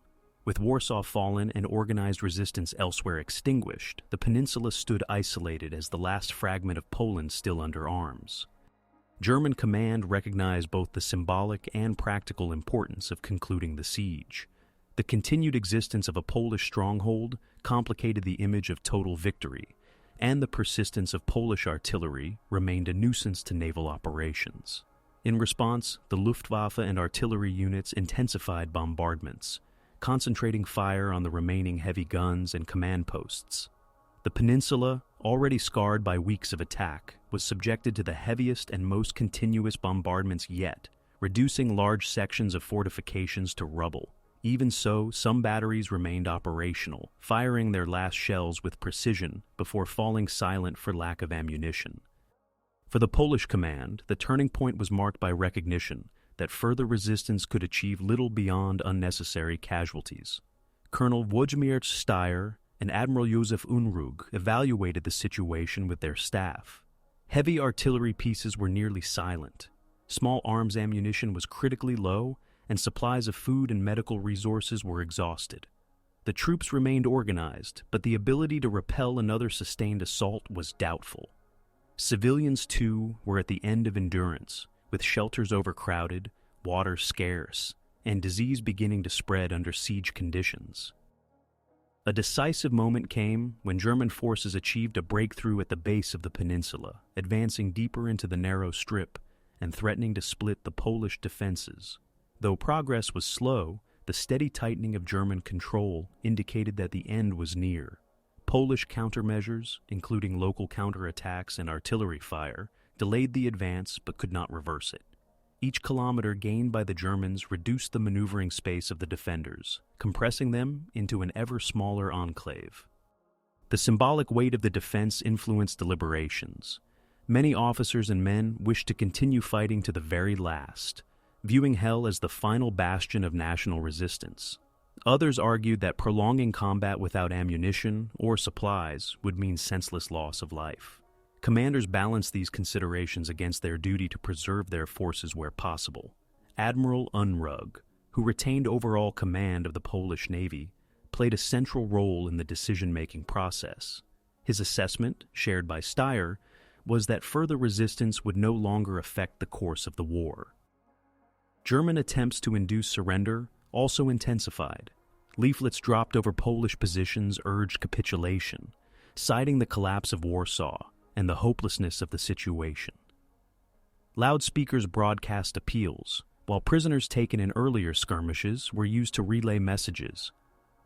With Warsaw fallen and organized resistance elsewhere extinguished, the peninsula stood isolated as the last fragment of Poland still under arms. German command recognized both the symbolic and practical importance of concluding the siege. The continued existence of a Polish stronghold complicated the image of total victory, and the persistence of Polish artillery remained a nuisance to naval operations. In response, the Luftwaffe and artillery units intensified bombardments, concentrating fire on the remaining heavy guns and command posts. The peninsula, already scarred by weeks of attack, was subjected to the heaviest and most continuous bombardments yet, reducing large sections of fortifications to rubble. Even so, some batteries remained operational, firing their last shells with precision before falling silent for lack of ammunition. For the Polish command, the turning point was marked by recognition that further resistance could achieve little beyond unnecessary casualties. Colonel Włodzimierz Steyr and Admiral Józef Unrug evaluated the situation with their staff. Heavy artillery pieces were nearly silent. Small arms ammunition was critically low, and supplies of food and medical resources were exhausted. The troops remained organized, but the ability to repel another sustained assault was doubtful. Civilians, too, were at the end of endurance, with shelters overcrowded, water scarce, and disease beginning to spread under siege conditions. A decisive moment came when German forces achieved a breakthrough at the base of the peninsula, advancing deeper into the narrow strip and threatening to split the Polish defenses. Though progress was slow, the steady tightening of German control indicated that the end was near. Polish countermeasures, including local counterattacks and artillery fire, delayed the advance but could not reverse it. Each kilometer gained by the Germans reduced the maneuvering space of the defenders, compressing them into an ever smaller enclave. The symbolic weight of the defense influenced deliberations. Many officers and men wished to continue fighting to the very last, viewing Hel as the final bastion of national resistance. Others argued that prolonging combat without ammunition or supplies would mean senseless loss of life. Commanders balanced these considerations against their duty to preserve their forces where possible. Admiral Unrug, who retained overall command of the Polish Navy, played a central role in the decision-making process. His assessment, shared by Steyr, was that further resistance would no longer affect the course of the war. German attempts to induce surrender also intensified. Leaflets dropped over Polish positions urged capitulation, citing the collapse of Warsaw and the hopelessness of the situation. Loudspeakers broadcast appeals, while prisoners taken in earlier skirmishes were used to relay messages.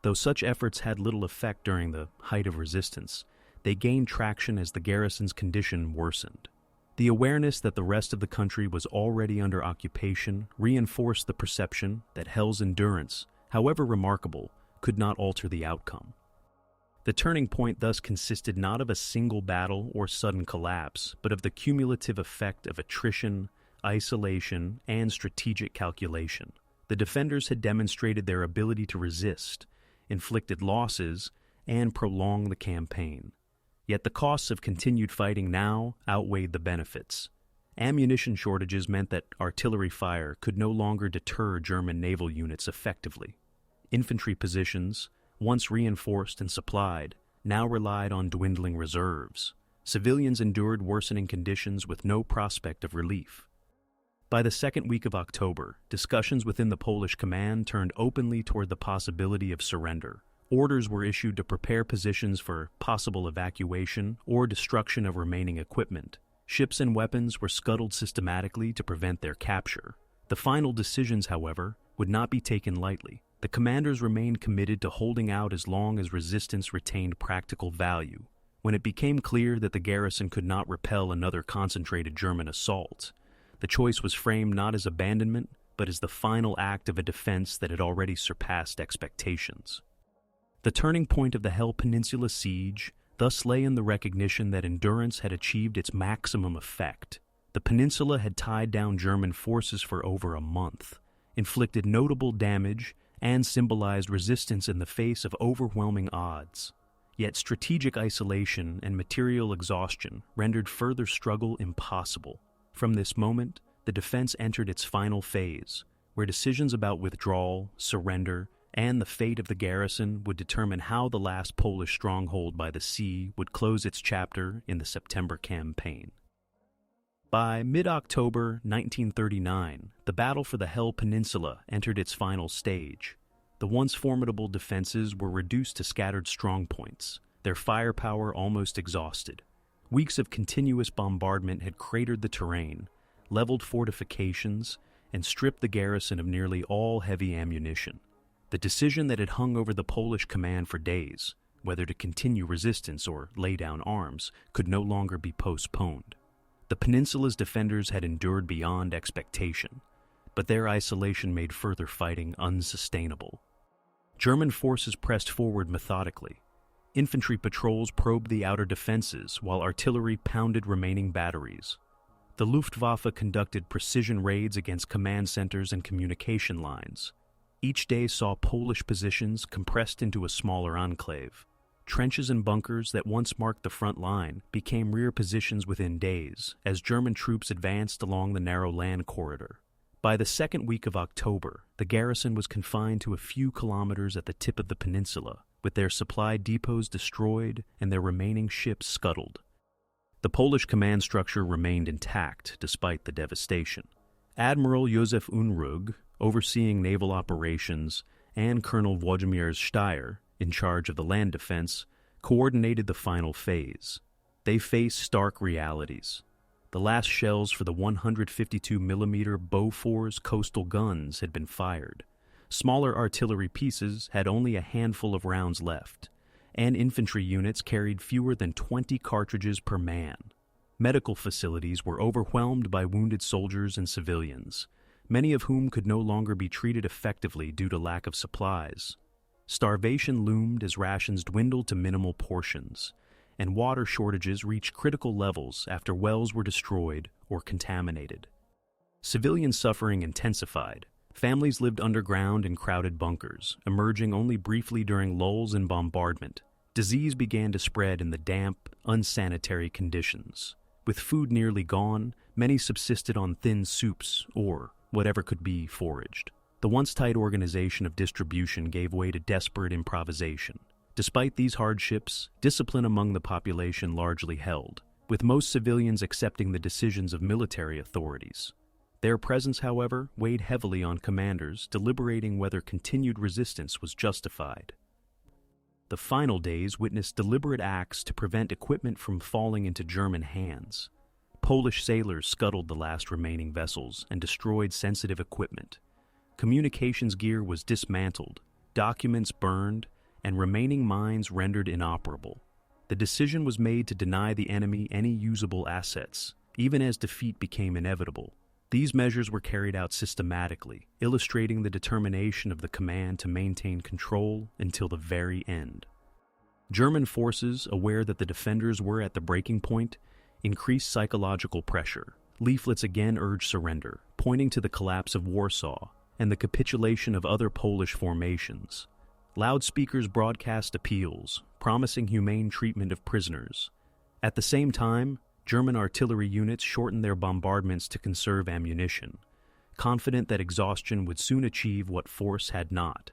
Though such efforts had little effect during the height of resistance, they gained traction as the garrison's condition worsened. The awareness that the rest of the country was already under occupation reinforced the perception that Hel's endurance, however remarkable, could not alter the outcome. The turning point thus consisted not of a single battle or sudden collapse, but of the cumulative effect of attrition, isolation, and strategic calculation. The defenders had demonstrated their ability to resist, inflicted losses, and prolong the campaign. Yet the costs of continued fighting now outweighed the benefits. Ammunition shortages meant that artillery fire could no longer deter German naval units effectively. Infantry positions, once reinforced and supplied, now relied on dwindling reserves. Civilians endured worsening conditions with no prospect of relief. By the second week of October, discussions within the Polish command turned openly toward the possibility of surrender. Orders were issued to prepare positions for possible evacuation or destruction of remaining equipment. Ships and weapons were scuttled systematically to prevent their capture. The final decisions, however, would not be taken lightly. The commanders remained committed to holding out as long as resistance retained practical value. When it became clear that the garrison could not repel another concentrated German assault, the choice was framed not as abandonment, but as the final act of a defense that had already surpassed expectations. The turning point of the Hel Peninsula siege thus lay in the recognition that endurance had achieved its maximum effect. The peninsula had tied down German forces for over a month, inflicted notable damage, and symbolized resistance in the face of overwhelming odds. Yet strategic isolation and material exhaustion rendered further struggle impossible. From this moment, the defense entered its final phase, where decisions about withdrawal, surrender, and the fate of the garrison would determine how the last Polish stronghold by the sea would close its chapter in the September campaign. By mid-October 1939, the battle for the Hel Peninsula entered its final stage. The once formidable defenses were reduced to scattered strongpoints, their firepower almost exhausted. Weeks of continuous bombardment had cratered the terrain, leveled fortifications, and stripped the garrison of nearly all heavy ammunition. The decision that had hung over the Polish command for days, whether to continue resistance or lay down arms, could no longer be postponed. The peninsula's defenders had endured beyond expectation, but their isolation made further fighting unsustainable. German forces pressed forward methodically. Infantry patrols probed the outer defenses, while artillery pounded remaining batteries. The Luftwaffe conducted precision raids against command centers and communication lines. Each day saw Polish positions compressed into a smaller enclave. Trenches and bunkers that once marked the front line became rear positions within days, as German troops advanced along the narrow land corridor. By the second week of October, the garrison was confined to a few kilometers at the tip of the peninsula, with their supply depots destroyed and their remaining ships scuttled. The Polish command structure remained intact despite the devastation. Admiral Józef Unrug, overseeing naval operations, and Colonel Włodzimierz Steyr, in charge of the land defense, coordinated the final phase. They faced stark realities. The last shells for the 152mm Bofors coastal guns had been fired. Smaller artillery pieces had only a handful of rounds left, and infantry units carried fewer than 20 cartridges per man. Medical facilities were overwhelmed by wounded soldiers and civilians, many of whom could no longer be treated effectively due to lack of supplies. Starvation loomed as rations dwindled to minimal portions, and water shortages reached critical levels after wells were destroyed or contaminated. Civilian suffering intensified. Families lived underground in crowded bunkers, emerging only briefly during lulls in bombardment. Disease began to spread in the damp, unsanitary conditions. With food nearly gone, many subsisted on thin soups or whatever could be foraged. The once tight organization of distribution gave way to desperate improvisation. Despite these hardships, discipline among the population largely held, with most civilians accepting the decisions of military authorities. Their presence, however, weighed heavily on commanders deliberating whether continued resistance was justified. The final days witnessed deliberate acts to prevent equipment from falling into German hands. Polish sailors scuttled the last remaining vessels and destroyed sensitive equipment. Communications gear was dismantled, documents burned, and remaining mines rendered inoperable. The decision was made to deny the enemy any usable assets, even as defeat became inevitable. These measures were carried out systematically, illustrating the determination of the command to maintain control until the very end. German forces, aware that the defenders were at the breaking point, increased psychological pressure. Leaflets again urged surrender, pointing to the collapse of Warsaw and the capitulation of other Polish formations. Loudspeakers broadcast appeals, promising humane treatment of prisoners. At the same time, German artillery units shortened their bombardments to conserve ammunition, confident that exhaustion would soon achieve what force had not.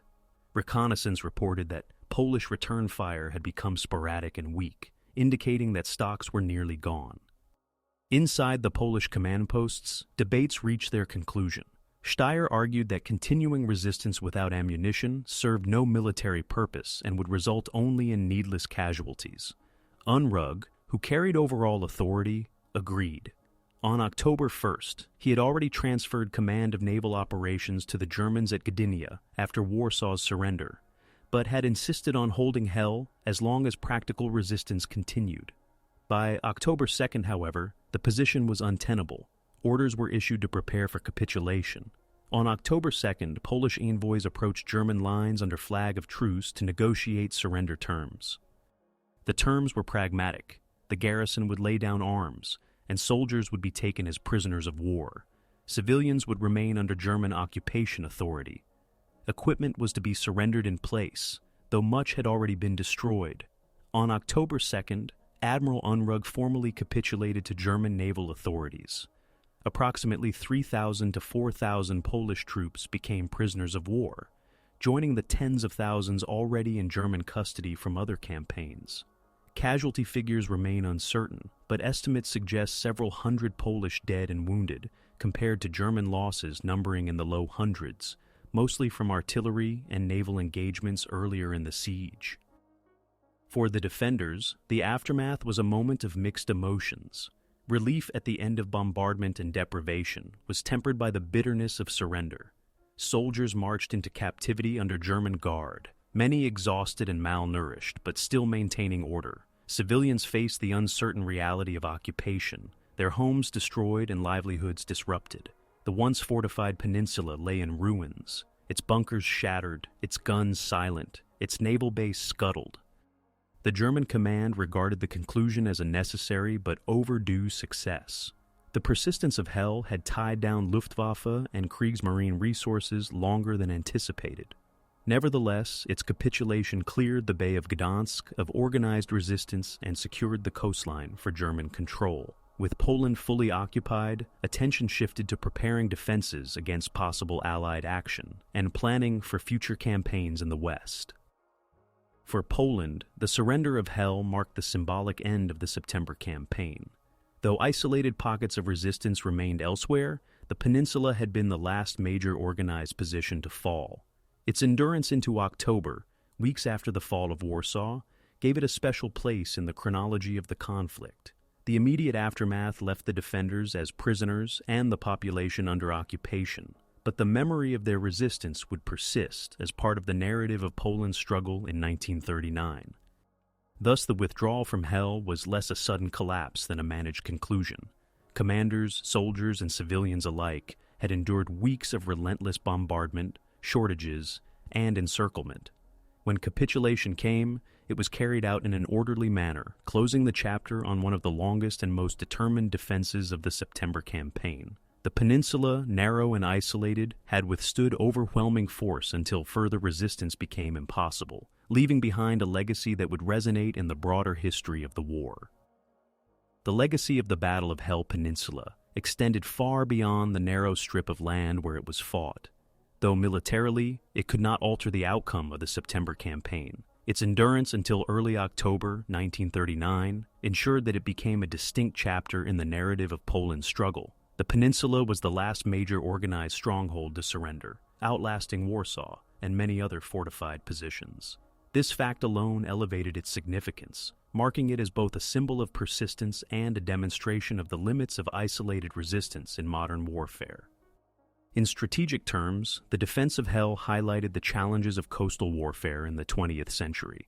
Reconnaissance reported that Polish return fire had become sporadic and weak, indicating that stocks were nearly gone. Inside the Polish command posts, debates reached their conclusion. Steyr argued that continuing resistance without ammunition served no military purpose and would result only in needless casualties. Unrug, who carried overall authority, agreed. On October 1st, he had already transferred command of naval operations to the Germans at Gdynia after Warsaw's surrender, but had insisted on holding Hel as long as practical resistance continued. By October 2nd, however, the position was untenable. Orders were issued to prepare for capitulation. On October 2nd, Polish envoys approached German lines under flag of truce to negotiate surrender terms. The terms were pragmatic. The garrison would lay down arms, and soldiers would be taken as prisoners of war. Civilians would remain under German occupation authority. Equipment was to be surrendered in place, though much had already been destroyed. On October 2nd, Admiral Unrug formally capitulated to German naval authorities. Approximately 3,000 to 4,000 Polish troops became prisoners of war, joining the tens of thousands already in German custody from other campaigns. Casualty figures remain uncertain, but estimates suggest several hundred Polish dead and wounded, compared to German losses numbering in the low hundreds, mostly from artillery and naval engagements earlier in the siege. For the defenders, the aftermath was a moment of mixed emotions. Relief at the end of bombardment and deprivation was tempered by the bitterness of surrender. Soldiers marched into captivity under German guard, many exhausted and malnourished, but still maintaining order. Civilians faced the uncertain reality of occupation, their homes destroyed and livelihoods disrupted. The once fortified peninsula lay in ruins, its bunkers shattered, its guns silent, its naval base scuttled. The German command regarded the conclusion as a necessary but overdue success. The persistence of Hel had tied down Luftwaffe and Kriegsmarine resources longer than anticipated. Nevertheless, its capitulation cleared the Bay of Gdansk of organized resistance and secured the coastline for German control. With Poland fully occupied, attention shifted to preparing defenses against possible Allied action and planning for future campaigns in the West. For Poland, the surrender of Hel marked the symbolic end of the September campaign. Though isolated pockets of resistance remained elsewhere, the peninsula had been the last major organized position to fall. Its endurance into October, weeks after the fall of Warsaw, gave it a special place in the chronology of the conflict. The immediate aftermath left the defenders as prisoners and the population under occupation, but the memory of their resistance would persist as part of the narrative of Poland's struggle in 1939. Thus, the withdrawal from Hel was less a sudden collapse than a managed conclusion. Commanders, soldiers, and civilians alike had endured weeks of relentless bombardment, shortages, and encirclement. When capitulation came, it was carried out in an orderly manner, closing the chapter on one of the longest and most determined defenses of the September campaign. The peninsula, narrow and isolated, had withstood overwhelming force until further resistance became impossible, leaving behind a legacy that would resonate in the broader history of the war. The legacy of the Battle of Hel Peninsula extended far beyond the narrow strip of land where it was fought. Though militarily, it could not alter the outcome of the September campaign. Its endurance until early October 1939 ensured that it became a distinct chapter in the narrative of Poland's struggle. The peninsula was the last major organized stronghold to surrender, outlasting Warsaw and many other fortified positions. This fact alone elevated its significance, marking it as both a symbol of persistence and a demonstration of the limits of isolated resistance in modern warfare. In strategic terms, the defense of Hel highlighted the challenges of coastal warfare in the 20th century.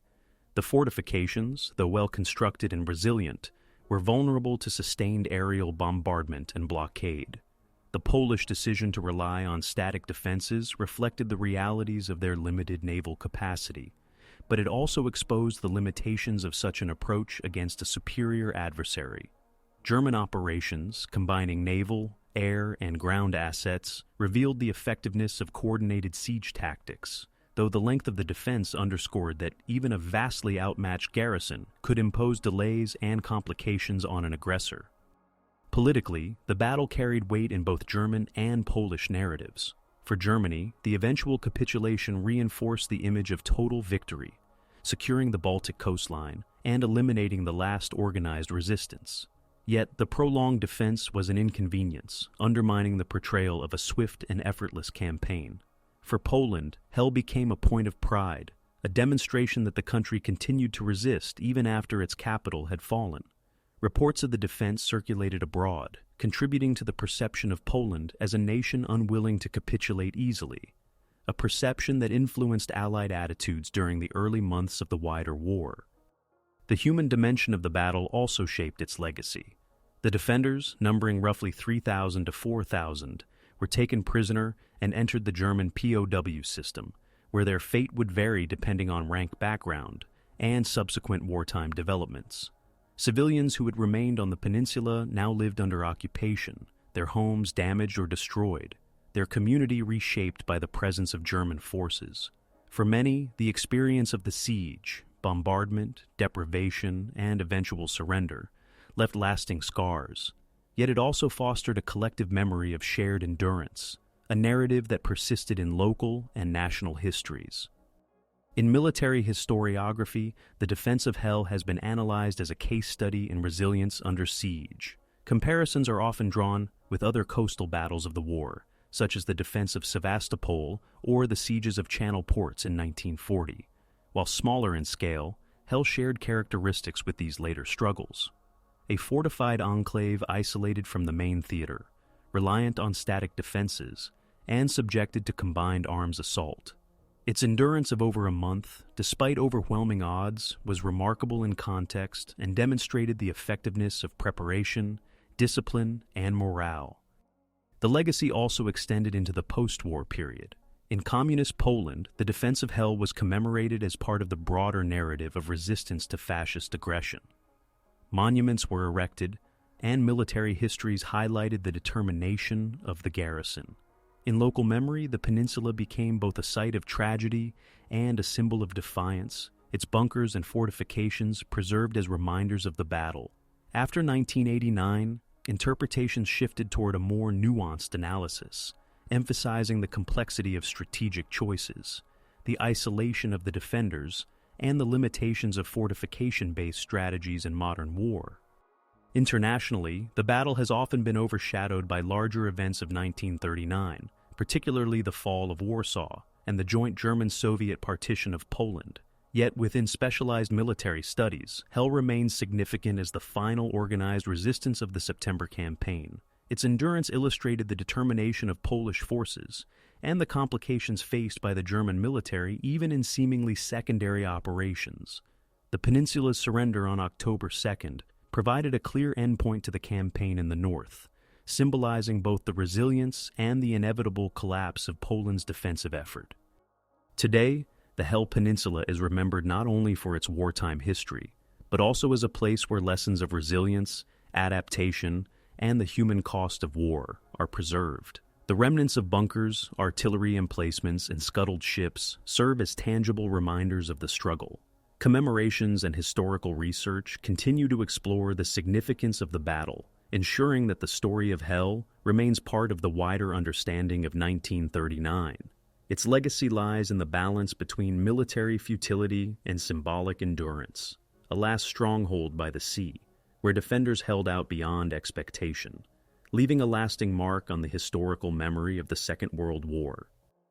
The fortifications, though well constructed and resilient, were vulnerable to sustained aerial bombardment and blockade. The Polish decision to rely on static defenses reflected the realities of their limited naval capacity, but it also exposed the limitations of such an approach against a superior adversary. German operations, combining naval, air, and ground assets, revealed the effectiveness of coordinated siege tactics. though the length of the defense underscored that even a vastly outmatched garrison could impose delays and complications on an aggressor. Politically, the battle carried weight in both German and Polish narratives. For Germany, the eventual capitulation reinforced the image of total victory, securing the Baltic coastline and eliminating the last organized resistance. Yet the prolonged defense was an inconvenience, undermining the portrayal of a swift and effortless campaign. For Poland, Hel became a point of pride, a demonstration that the country continued to resist even after its capital had fallen. Reports of the defense circulated abroad, contributing to the perception of Poland as a nation unwilling to capitulate easily, a perception that influenced Allied attitudes during the early months of the wider war. The human dimension of the battle also shaped its legacy. The defenders, numbering roughly 3,000 to 4,000, were taken prisoner and entered the German POW system, where their fate would vary depending on rank background and subsequent wartime developments. Civilians who had remained on the peninsula now lived under occupation, their homes damaged or destroyed, their community reshaped by the presence of German forces. For many, the experience of the siege, bombardment, deprivation, and eventual surrender left lasting scars. Yet it also fostered a collective memory of shared endurance, a narrative that persisted in local and national histories. In military historiography, the defense of Hel has been analyzed as a case study in resilience under siege. Comparisons are often drawn with other coastal battles of the war, such as the defense of Sevastopol or the sieges of Channel ports in 1940. While smaller in scale, Hel shared characteristics with these later struggles. A fortified enclave isolated from the main theater, reliant on static defenses, and subjected to combined arms assault. Its endurance of over a month, despite overwhelming odds, was remarkable in context and demonstrated the effectiveness of preparation, discipline, and morale. The legacy also extended into the post-war period. In communist Poland, the defense of Hel was commemorated as part of the broader narrative of resistance to fascist aggression. Monuments were erected, and military histories highlighted the determination of the garrison. In local memory, the peninsula became both a site of tragedy and a symbol of defiance, its bunkers and fortifications preserved as reminders of the battle. After 1989, interpretations shifted toward a more nuanced analysis, emphasizing the complexity of strategic choices, the isolation of the defenders, and the limitations of fortification-based strategies in modern war. Internationally, the battle has often been overshadowed by larger events of 1939, particularly the fall of Warsaw and the joint German-Soviet partition of Poland. Yet within specialized military studies, Hel remains significant as the final organized resistance of the September campaign. Its endurance illustrated the determination of Polish forces and the complications faced by the German military even in seemingly secondary operations. The peninsula's surrender on October 2nd provided a clear endpoint to the campaign in the north, symbolizing both the resilience and the inevitable collapse of Poland's defensive effort. Today, the Hel Peninsula is remembered not only for its wartime history, but also as a place where lessons of resilience, adaptation, and the human cost of war are preserved. The remnants of bunkers, artillery emplacements, and scuttled ships serve as tangible reminders of the struggle. Commemorations and historical research continue to explore the significance of the battle, ensuring that the story of Hel remains part of the wider understanding of 1939. Its legacy lies in the balance between military futility and symbolic endurance, a last stronghold by the sea, where defenders held out beyond expectation, leaving a lasting mark on the historical memory of the Second World War.